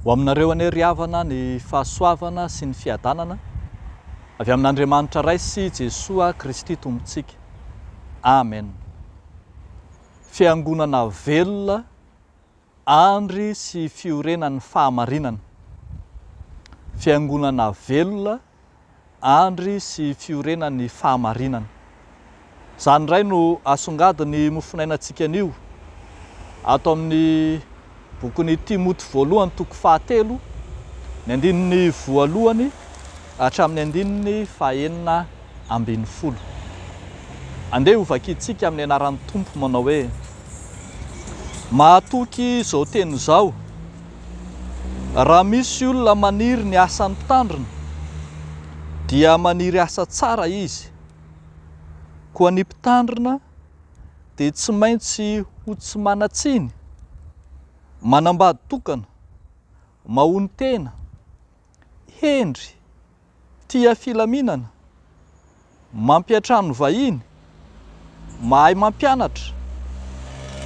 Ho aminareo anie havana ny fahasoavana sy ny fiadanana avy amin'Andriamanitra ray sy Jesoa Kristy tompontsika. Amen. Fiangonana velona, andry sy fiorenan'ny fahamarinana. Fiangonana velona, andry sy fiorenan'ny fahamarinana. Izany indray no asongadiny mofinainantsika anio ato amin'ny bokin'ny Timoty voalohany toko 7, ny andininy voalohany hatramin'ny andininy 9:40. Andeha hovakitsika amin'ny anaran'ny Tompo manao hoe: mahatoky izao teny izao, raha misy olona maniry ny asan'ny mpitandrina dia maniry asa tsara izy, koa ny mpitandrina dia tsy maintsy ho tsy manatsiny, manambady tokana, mahony tena, hendry, tia filaminana, mampiatrano vahiny, mahay mampianatra,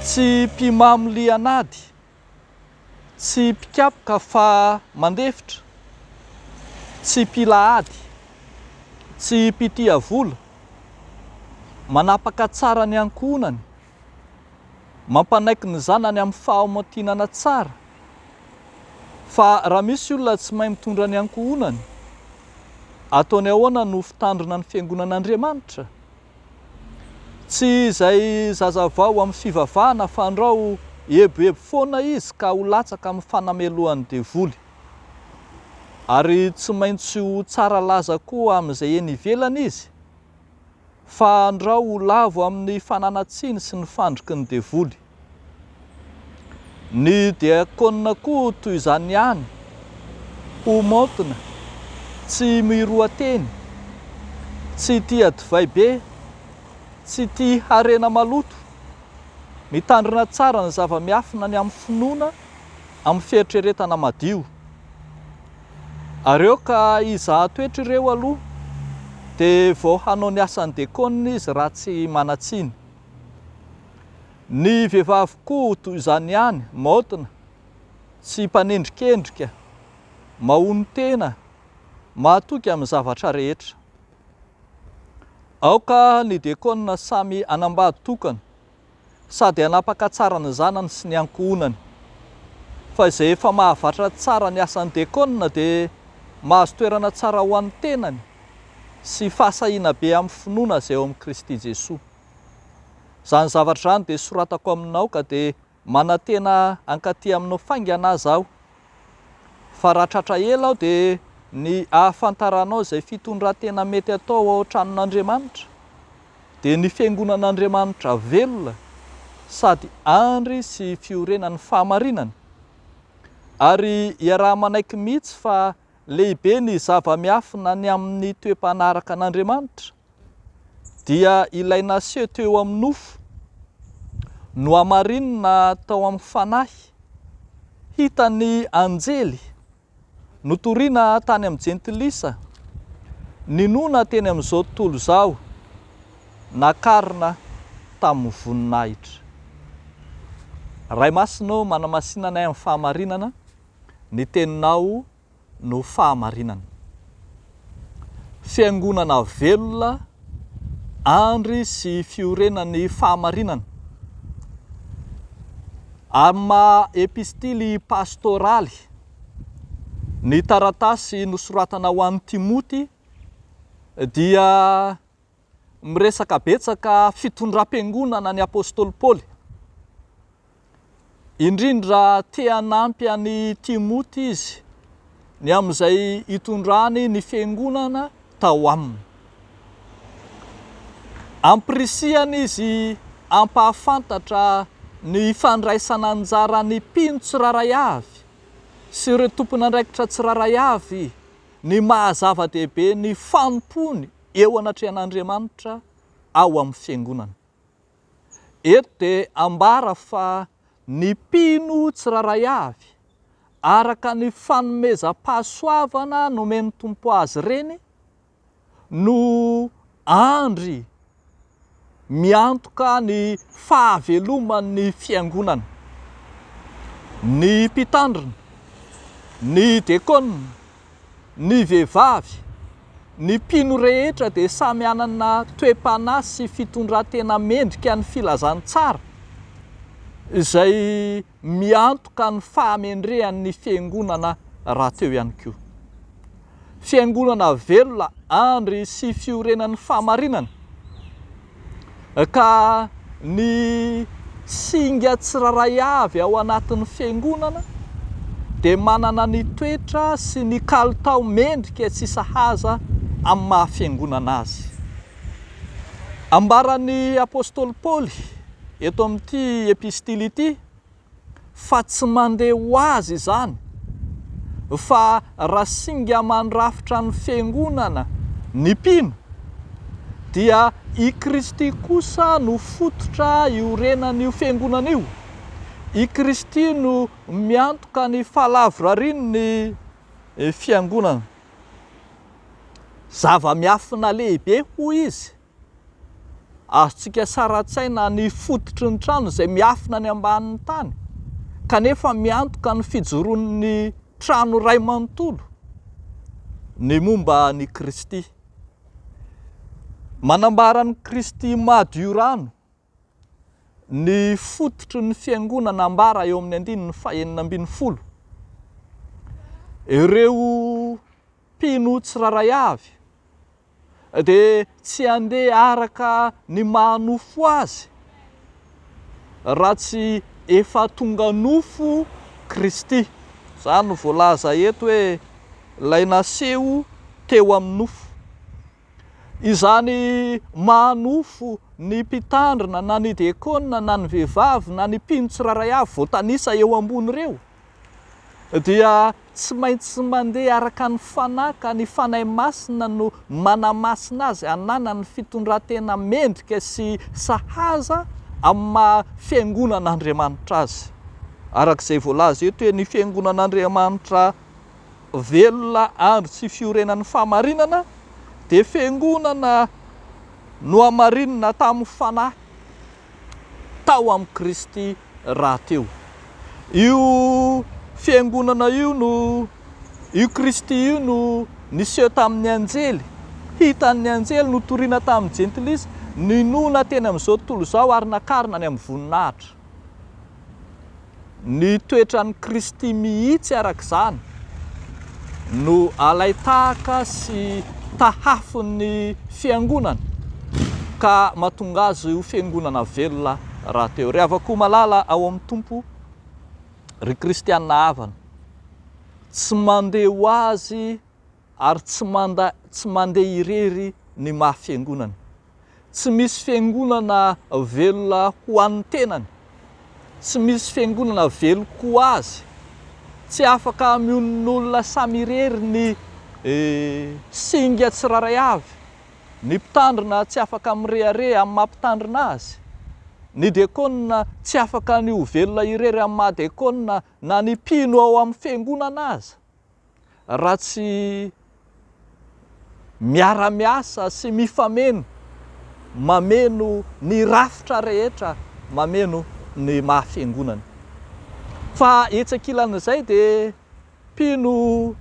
tsy mpimamy lianady, tsy mpikapoka fa mandefitra, tsy mpilahady, tsy mpitia vola, manapaka tsara ny ankohonany, mampanaiky ny zanany amin'ny fahamaontinana tsara. Fa raha misy olona tsy mahay mitondra ny ankohonany, ataony ahoana no fitandrina ny fiangonan'Andriamanitra? Tsy izay zazavao amin'ny fivavahana fa andrao eboebo foana izy ka ho latsaka amin'ny fanamelohan'ny devoly. Ary tsy maintsy ho tsara laza koa amin'izay eny ivelany izy, fa andrao ho lavo amin'ny fananatsiny sy ny fandriky ny devoly. Ny diakonina koa toy izany ihany, ho maontina, tsy miroha-teny, tsy tia divay be, tsy tia harena maloto, mitandrina tsara ny zava-miafina ny amin'ny finoana, amin'ny fieritreretana madio. Areo ka izaha toetra ireo aloha dia vao hanao ny asan'ny diakonina izy raha tsy manatsiny. Ny vehivavy koa toy izany ihany, maontina, tsy mpanendrikendrika, mahony tena, mahatoky amin'ny zavatra rehetra. Aoka ny diakonina samy anambady tokana, sady hanapaka tsara ny zanany sy ny ankohonany. Fa izay efa mahavatra tsara ny asan'ny diakonina dia mahazo toerana tsara ho an'ny tenany sy fahasahiana be amin'ny finoana izay ao amin'ny Kristy Jesoa. Izany zavatra izany dia soratako aminao ka dia manantena hankaty aminao faingana azy aho. Fa raha tratra ela aho dia ny ahafantaranao izay fitondran-tena mety atao ao an-tranon'Andriamanitra, dia ny fiangonan'Andriamanitra velona sady andry sy fiorenan'ny fahamarinana. Ary iaraha manaiky mihitsy fa lehibe ny zava-miafina ny amin'ny toe-panaraka an'Andriamanitra, dia ilaina aseho teo amin'ny nofo, no hamarinina tao amin'ny fanahy, hitan'ny anjely, notoriana tany amin'ny jentilisa, ninona teny amin'izao tontolo izao, nakarina tamin'ny voninahitra. Ray masinao manamasinanay amin'ny fahamarinana, ny teninao no fahamarinana. Fiangonana velona, andry sy fiorenan'ny fahamarinana. Amma epistily pastoraly, ny taratasy nosoratana ho an'ny Timoty, dia miresaka betsaka fitondram-piangonana ny apôstôly Paoly. Indrindra te hanampy an'i Timoty izy ny amin'izay hitondrany ny fiangonana tao aminy. Ampirisihany izy ampahafantatra ny fandraisana anjara ny mpino tsiraray avy sy ireo tompon'andraikitra tsiraray avy, ny mahazava-dehibe ny fanompony eo anatrehan'Andriamanitra ao amin'ny fiangonana. Eto dia ambara fa ny mpino tsiraray avy, araka ny fanomezam-pahasoavana nomen'ny Tompo azy ireny, no andry miantoka ny fahaveloman'ny fiangonana. Ny mpitandrina Ny dekona, ny vehivavy, ny mpino rehetra dia samy anana toe-panahy sy fitondrantena mendrika ny filazantsara izay miantoka ny fahamendrehan'ny fiangonana raha teo ihany koa. Fiangonana velona andry sy fiorenan'ny fahamarinana, ka ny singa tsiraray avy ao anatin'ny fiangonana dia manana ny toetra sy ny kalitao mendrika tsy sahaza amin'ny mahafiangonana azy. Ambaran'ny apôstôly Paoly eto amin'ity epistily ity fa tsy mandeha ho azy izany, fa raha singa mandrafitra ny fiangonana ny mpino dia i Kristy kosa no fototra iorenan'io fiangonana io. I Kristy no miantoka ny fahalavorarian'ny fiangonana. Zava-miafina lehibe hoy izy. Azontsika sara-tsaina ny fototry ny trano izay miafina ny ambanin'ny tany, kanefa miantoka ny fijoroan'ny trano ray manontolo ny momba ny Kristy. Manambara ny Kristy madio rano ny fototry ny fiangonana ambara eo amin'ny 2:9. Ireo mpino tsiraray avy dia tsy handeha araka ny mahanofo azy raha tsy efa tonga nofo Kristy. Izany no voalaza eto hoe ilay naseho teo amin'ny nofo. Izany mahanofo ny mpitandrina na ny dekona na ny vehivavy na ny mpino tsiraray avy voatanisa eo ambony ireo dia tsy maintsy mandeha araka ny fanaka, ny fanahy masina no manamasina azy hanana ny fitondrantena mendrika sy sahaza amin'ny maha-fiangonan'Andriamanitra azy. Arak'izay voalaza eto hoe ny fiangonan'Andriamanitra velona andro sy fiorenan'ny fahamarinana dia fiangonana no hamarinina tamin'ny fanahy tao amin'ny Kristy rahateo. Io fiangonana io Kristy io no niseho tamin'ny anjely, hitan'ny anjely no toriana tamin'ny jentilisa, ninona teny amin'izao tontolo izao ary nakarina ny amin'ny voninahitra. Ny toetran'ny Kristy mihitsy arak'izany no alaitahaka sy tahafin'ny fiangonana ka mahatonga azy io fiangonana velona rahateo. Ry havako malala ao amin'ny Tompo, ry kristianina havana, tsy mandeha ho azy ary tsy mandeha irery ny mahafiangonana. Tsy misy fiangonana velona ho an'ny tenany, tsy misy fiangonana veloko ho azy, tsy afaka mionon'olona samy irery ny singa tsiraray avy, ny mpitandrina tsy afaka mirehareha amin'ny mampitandrina azy, ny dekona tsy afaka ny ho velona irery amin'ny mahadekona na ny mpino ao amin'ny fiangonana azy, raha tsy miara-miasa sy mifameno mameno ny rafitra rehetra, mameno ny mahafiangonana. Fa etsakilan'izay dia mpino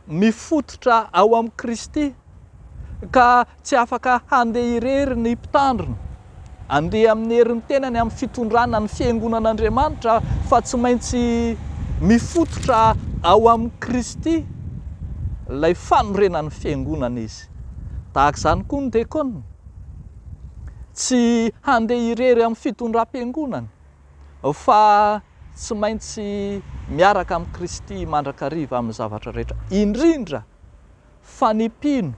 mifototra ao amin'ny Kristy ka tsy afaka handeha irery ny mpitandrina, handeha amin'ny herin'ny tenany amin'ny fitondrana ny fiangonan'Andriamanitra, fa tsy maintsy mifototra ao amin'ny Kristy ilay fanorenan'ny fiangonana izy. Tahaka izany koa ny dekona, tsy handeha irery amin'ny fitondram-piangonana, fa tsy maintsy miaraka amin'ny Kristy mandrakariva amin'ny zavatra rehetra, indrindra fa ny mpino,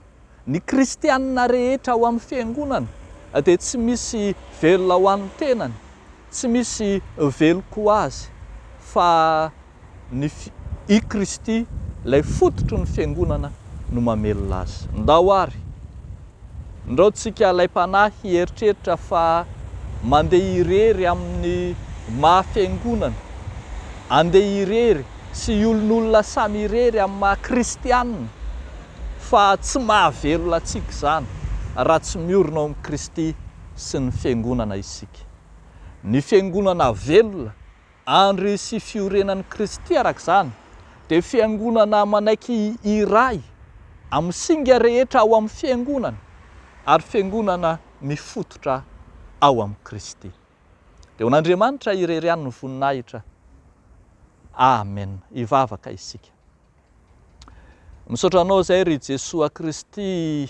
ny kristianina rehetra ao amin'ny fiangonana dia tsy misy velona ho an'ny tenany, tsy misy veloko azy, fa i Kristy ilay fototry ny fiangonana no mamelona azy. Ndao ary, ndraotsika ilay mpanahy hieritreritra fa mandeha irery amin'ny mahafiangonana, andeha irery sy olon'olona samy irery amin'ny maha-kristianina, fa tsy mahavelona antsika izany raha tsy miorina ao amin'ny Kristy sy ny fiangonana isika. Ny fiangonana velona andry sy fiorenan'ny Kristy arak'izany dia fiangonana manaiky iray amin'ny singa rehetra ao amin'ny fiangonana ary fiangonana mifototra ao amin'ny Kristy. Dia hoan'Andriamanitra irery ny voninahitra. Amen. Ivavaka isika. Misaotra anao izay ry Jesosy Kristy,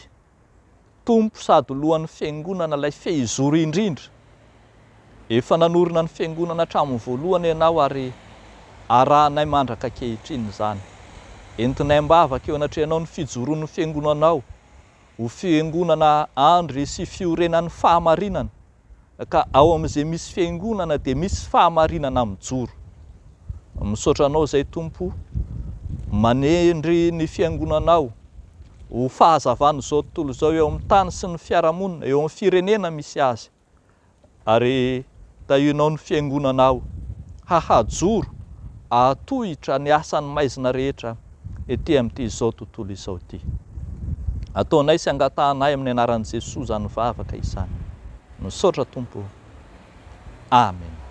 Tompo sady lohan'ny fiangonana ilay fehizoro indrindra. Efa nanorina ny fiangonana hatramin'ny voalohany ianao ary arahanay mandraka ankehitriny izany. Entinay mbavaka eo anatrehanao ny fijoroan'ny fiangonanao, ho fiangonana andry sy fiorenan'ny fahamarinana, ka ao amin'izay misy fiangonana dia misy fahamarinana mijoro. Misaotra anao izay Tompo, manendry ny fiangonanao ho fahazavana izao tontolo izao eo amin'ny tany sy ny fiarahamonina, eo amin'ny firenena misy azy, ary tahinao ny fiangonanao hahajoro, ahatohitra ny asan'ny maizina rehetra ety amin'ity izao tontolo izao ity. Ataonay sy angatahanay amin'ny anaran'i Jesosy izany vavaka izany. Misaotra Tompo. Amen.